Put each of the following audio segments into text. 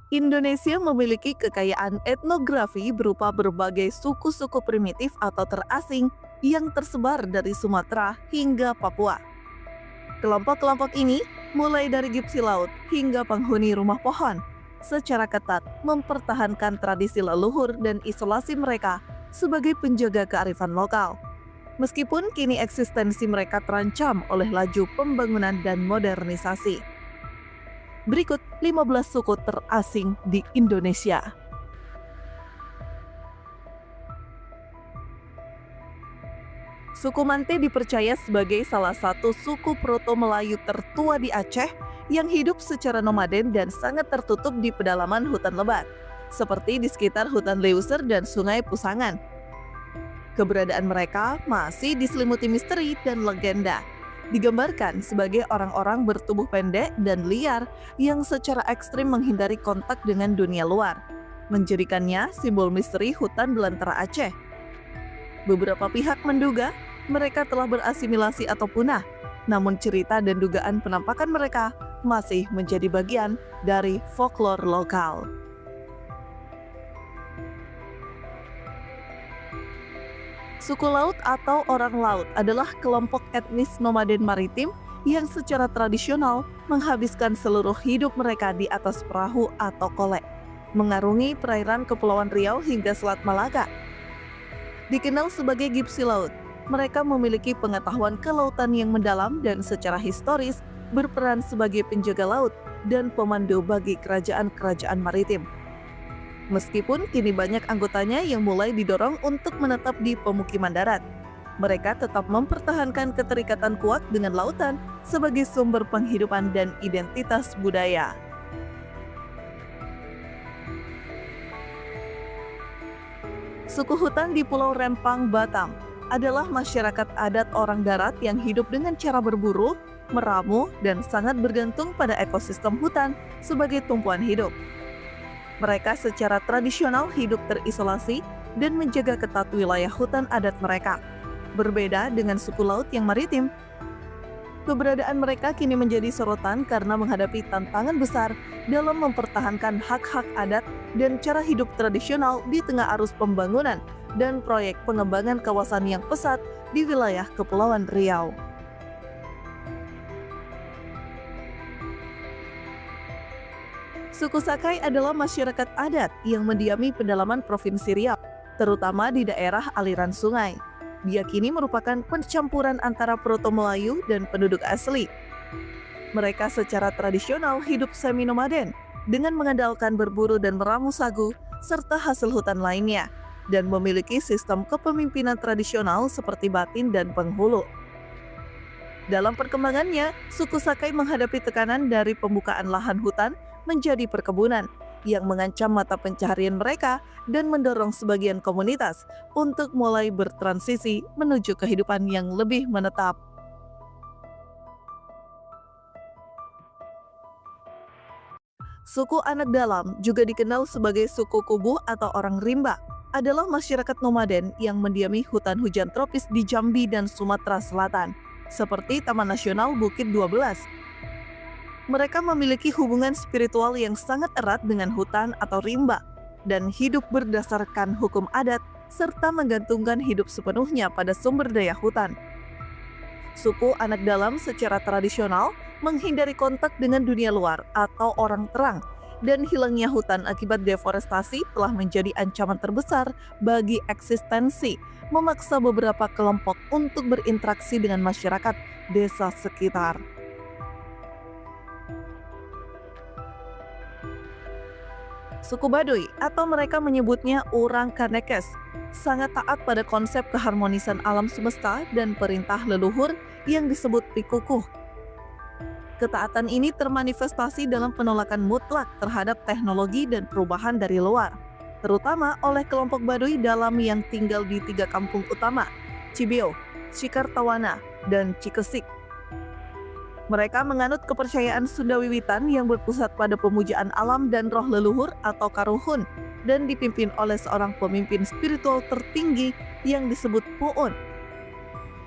Indonesia memiliki kekayaan etnografi berupa berbagai suku-suku primitif atau terasing yang tersebar dari Sumatera hingga Papua. Kelompok-kelompok ini, mulai dari gipsi laut hingga penghuni rumah pohon, secara ketat mempertahankan tradisi leluhur dan isolasi mereka sebagai penjaga kearifan lokal. Meskipun kini eksistensi mereka terancam oleh laju pembangunan dan modernisasi. Berikut 15 suku terasing di Indonesia. Suku Mante dipercaya sebagai salah satu suku Proto-Melayu tertua di Aceh yang hidup secara nomaden dan sangat tertutup di pedalaman hutan lebat, seperti di sekitar hutan Leuser dan Sungai Pusangan. Keberadaan mereka masih diselimuti misteri dan legenda. Digambarkan sebagai orang-orang bertubuh pendek dan liar yang secara ekstrim menghindari kontak dengan dunia luar, menjadikannya simbol misteri hutan belantara Aceh. Beberapa pihak menduga mereka telah berasimilasi atau punah, namun cerita dan dugaan penampakan mereka masih menjadi bagian dari folklore lokal. Suku laut atau orang laut adalah kelompok etnis nomaden maritim yang secara tradisional menghabiskan seluruh hidup mereka di atas perahu atau kolek, mengarungi perairan Kepulauan Riau hingga Selat Malaka. Dikenal sebagai gipsi laut, mereka memiliki pengetahuan kelautan yang mendalam dan secara historis berperan sebagai penjaga laut dan pemandu bagi kerajaan-kerajaan maritim. Meskipun kini banyak anggotanya yang mulai didorong untuk menetap di pemukiman darat, mereka tetap mempertahankan keterikatan kuat dengan lautan sebagai sumber penghidupan dan identitas budaya. Suku hutan di Pulau Rempang, Batam adalah masyarakat adat orang darat yang hidup dengan cara berburu, meramu, dan sangat bergantung pada ekosistem hutan sebagai tumpuan hidup. Mereka secara tradisional hidup terisolasi dan menjaga ketat wilayah hutan adat mereka. Berbeda dengan suku laut yang maritim, keberadaan mereka kini menjadi sorotan karena menghadapi tantangan besar dalam mempertahankan hak-hak adat dan cara hidup tradisional di tengah arus pembangunan dan proyek pengembangan kawasan yang pesat di wilayah Kepulauan Riau. Suku Sakai adalah masyarakat adat yang mendiami pedalaman Provinsi Riau, terutama di daerah aliran sungai. Diyakini merupakan pencampuran antara Proto-Melayu dan penduduk asli. Mereka secara tradisional hidup semi-nomaden dengan mengandalkan berburu dan meramu sagu serta hasil hutan lainnya, dan memiliki sistem kepemimpinan tradisional seperti batin dan penghulu. Dalam perkembangannya, suku Sakai menghadapi tekanan dari pembukaan lahan hutan menjadi perkebunan yang mengancam mata pencaharian mereka dan mendorong sebagian komunitas untuk mulai bertransisi menuju kehidupan yang lebih menetap. Suku Anak Dalam, juga dikenal sebagai suku Kubu atau orang rimba, adalah masyarakat nomaden yang mendiami hutan hujan tropis di Jambi dan Sumatera Selatan, seperti Taman Nasional Bukit 12. Mereka memiliki hubungan spiritual yang sangat erat dengan hutan atau rimba dan hidup berdasarkan hukum adat serta menggantungkan hidup sepenuhnya pada sumber daya hutan. Suku Anak Dalam secara tradisional menghindari kontak dengan dunia luar atau orang terang, dan hilangnya hutan akibat deforestasi telah menjadi ancaman terbesar bagi eksistensi, memaksa beberapa kelompok untuk berinteraksi dengan masyarakat desa sekitar. Suku Baduy, atau mereka menyebutnya orang Kanekes, sangat taat pada konsep keharmonisan alam semesta dan perintah leluhur yang disebut Pikukuh. Ketaatan ini termanifestasi dalam penolakan mutlak terhadap teknologi dan perubahan dari luar, terutama oleh kelompok Baduy dalam yang tinggal di 3 kampung utama, Cibio, Cikartawana, dan Cikesik. Mereka menganut kepercayaan Sunda Wiwitan yang berpusat pada pemujaan alam dan roh leluhur atau karuhun, dan dipimpin oleh seorang pemimpin spiritual tertinggi yang disebut Pu'un.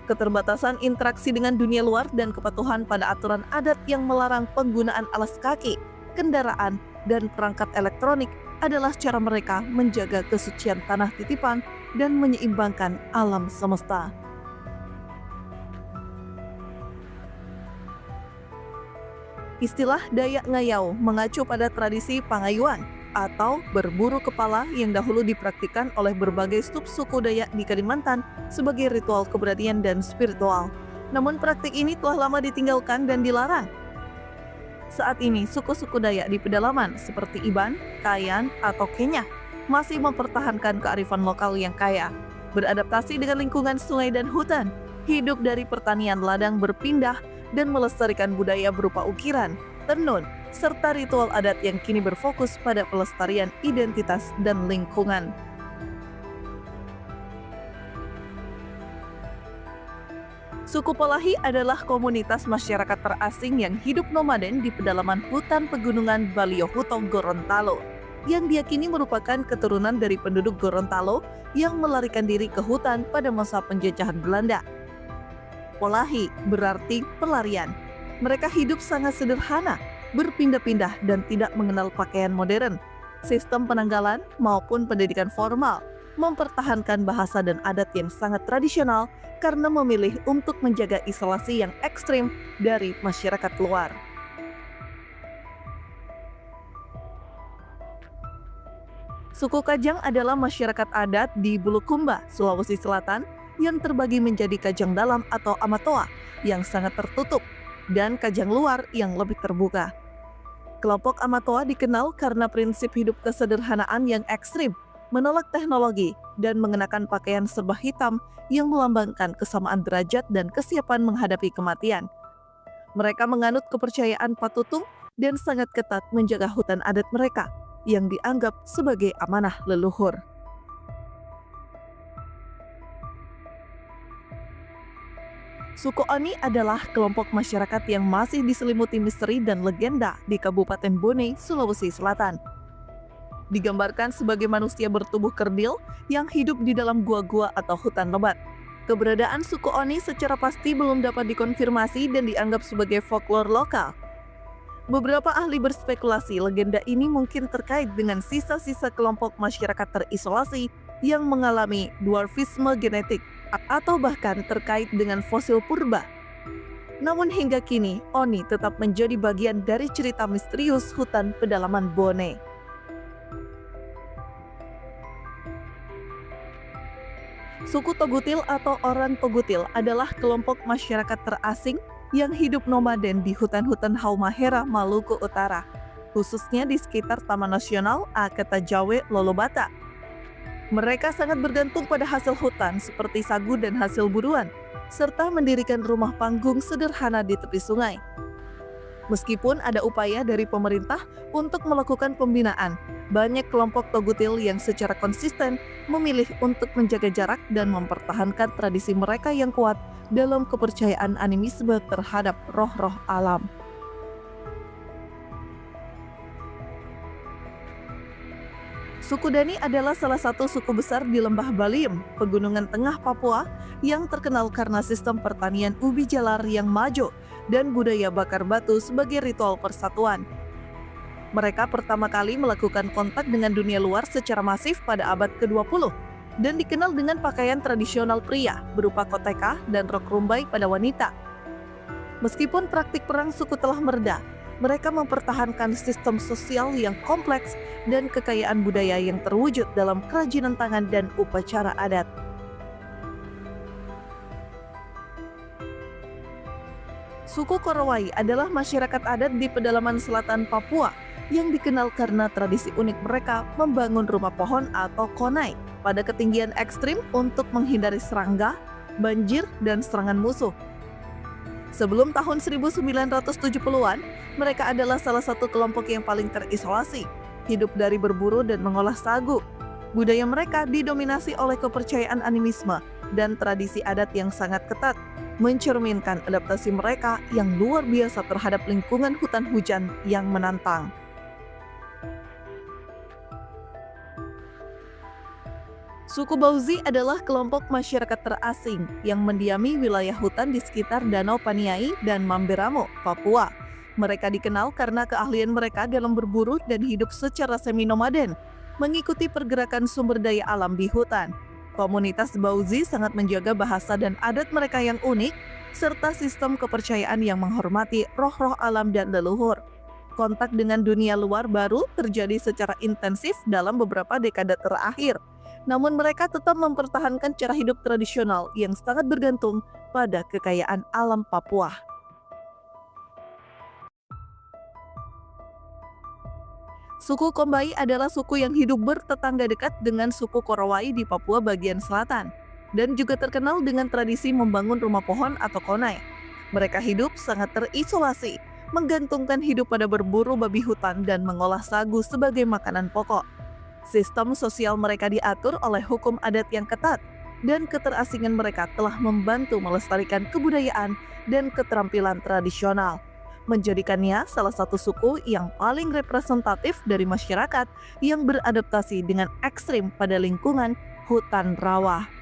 Keterbatasan interaksi dengan dunia luar dan kepatuhan pada aturan adat yang melarang penggunaan alas kaki, kendaraan, dan perangkat elektronik adalah cara mereka menjaga kesucian tanah titipan dan menyeimbangkan alam semesta. Istilah Dayak Ngayau mengacu pada tradisi pangayuan atau berburu kepala yang dahulu dipraktikkan oleh berbagai subsuku Dayak di Kalimantan sebagai ritual keberanian dan spiritual. Namun praktik ini telah lama ditinggalkan dan dilarang. Saat ini, suku-suku Dayak di pedalaman seperti Iban, Kayan, atau Kenyah masih mempertahankan kearifan lokal yang kaya, beradaptasi dengan lingkungan sungai dan hutan, hidup dari pertanian ladang berpindah, dan melestarikan budaya berupa ukiran, tenun, serta ritual adat yang kini berfokus pada pelestarian identitas dan lingkungan. Suku Polahi adalah komunitas masyarakat terasing yang hidup nomaden di pedalaman hutan pegunungan Baliohuto Gorontalo, yang diyakini merupakan keturunan dari penduduk Gorontalo yang melarikan diri ke hutan pada masa penjajahan Belanda. Polahi berarti pelarian. Mereka hidup sangat sederhana, berpindah-pindah dan tidak mengenal pakaian modern, sistem penanggalan maupun pendidikan formal, mempertahankan bahasa dan adat yang sangat tradisional karena memilih untuk menjaga isolasi yang ekstrim dari masyarakat luar. Suku Kajang adalah masyarakat adat di Bulukumba, Sulawesi Selatan, yang terbagi menjadi Kajang Dalam atau Amatoa yang sangat tertutup dan Kajang Luar yang lebih terbuka. Kelompok Amatoa dikenal karena prinsip hidup kesederhanaan yang ekstrim, menolak teknologi, dan mengenakan pakaian serba hitam yang melambangkan kesamaan derajat dan kesiapan menghadapi kematian. Mereka menganut kepercayaan patutung dan sangat ketat menjaga hutan adat mereka yang dianggap sebagai amanah leluhur. Suku Oni adalah kelompok masyarakat yang masih diselimuti misteri dan legenda di Kabupaten Bone, Sulawesi Selatan. Digambarkan sebagai manusia bertubuh kerdil yang hidup di dalam gua-gua atau hutan lebat. Keberadaan suku Oni secara pasti belum dapat dikonfirmasi dan dianggap sebagai folklore lokal. Beberapa ahli berspekulasi legenda ini mungkin terkait dengan sisa-sisa kelompok masyarakat terisolasi yang mengalami dwarfisme genetik atau bahkan terkait dengan fosil purba. Namun hingga kini, Oni tetap menjadi bagian dari cerita misterius hutan pedalaman Bone. Suku Togutil atau orang Togutil adalah kelompok masyarakat terasing yang hidup nomaden di hutan-hutan Halmahera, Maluku Utara, khususnya di sekitar Taman Nasional Akata-Jawe Lolobata. Mereka sangat bergantung pada hasil hutan seperti sagu dan hasil buruan, serta mendirikan rumah panggung sederhana di tepi sungai. Meskipun ada upaya dari pemerintah untuk melakukan pembinaan, banyak kelompok Togutil yang secara konsisten memilih untuk menjaga jarak dan mempertahankan tradisi mereka yang kuat dalam kepercayaan animisme terhadap roh-roh alam. Suku Dani adalah salah satu suku besar di Lembah Baliem, pegunungan tengah Papua, yang terkenal karena sistem pertanian ubi jalar yang maju dan budaya bakar batu sebagai ritual persatuan. Mereka pertama kali melakukan kontak dengan dunia luar secara masif pada abad ke-20 dan dikenal dengan pakaian tradisional pria berupa koteka dan rok rumbai pada wanita. Meskipun praktik perang suku telah mereda, mereka mempertahankan sistem sosial yang kompleks dan kekayaan budaya yang terwujud dalam kerajinan tangan dan upacara adat. Suku Korowai adalah masyarakat adat di pedalaman selatan Papua yang dikenal karena tradisi unik mereka membangun rumah pohon atau konai pada ketinggian ekstrim untuk menghindari serangga, banjir, dan serangan musuh. Sebelum tahun 1970-an, mereka adalah salah satu kelompok yang paling terisolasi, hidup dari berburu dan mengolah sagu. Budaya mereka didominasi oleh kepercayaan animisme dan tradisi adat yang sangat ketat, mencerminkan adaptasi mereka yang luar biasa terhadap lingkungan hutan hujan yang menantang. Suku Bauzi adalah kelompok masyarakat terasing yang mendiami wilayah hutan di sekitar Danau Paniai dan Mamberamo, Papua, Mereka dikenal karena keahlian mereka dalam berburu dan hidup secara semi-nomaden, mengikuti pergerakan sumber daya alam di hutan. Komunitas Bauzi sangat menjaga bahasa dan adat mereka yang unik, serta sistem kepercayaan yang menghormati roh-roh alam dan leluhur. Kontak dengan dunia luar baru terjadi secara intensif dalam beberapa dekade terakhir. Namun mereka tetap mempertahankan cara hidup tradisional yang sangat bergantung pada kekayaan alam Papua. Suku Kombai adalah suku yang hidup bertetangga dekat dengan suku Korowai di Papua bagian selatan, dan juga terkenal dengan tradisi membangun rumah pohon atau konai. Mereka hidup sangat terisolasi, menggantungkan hidup pada berburu babi hutan dan mengolah sagu sebagai makanan pokok. Sistem sosial mereka diatur oleh hukum adat yang ketat, dan keterasingan mereka telah membantu melestarikan kebudayaan dan keterampilan tradisional, menjadikannya salah satu suku yang paling representatif dari masyarakat yang beradaptasi dengan ekstrim pada lingkungan hutan rawa.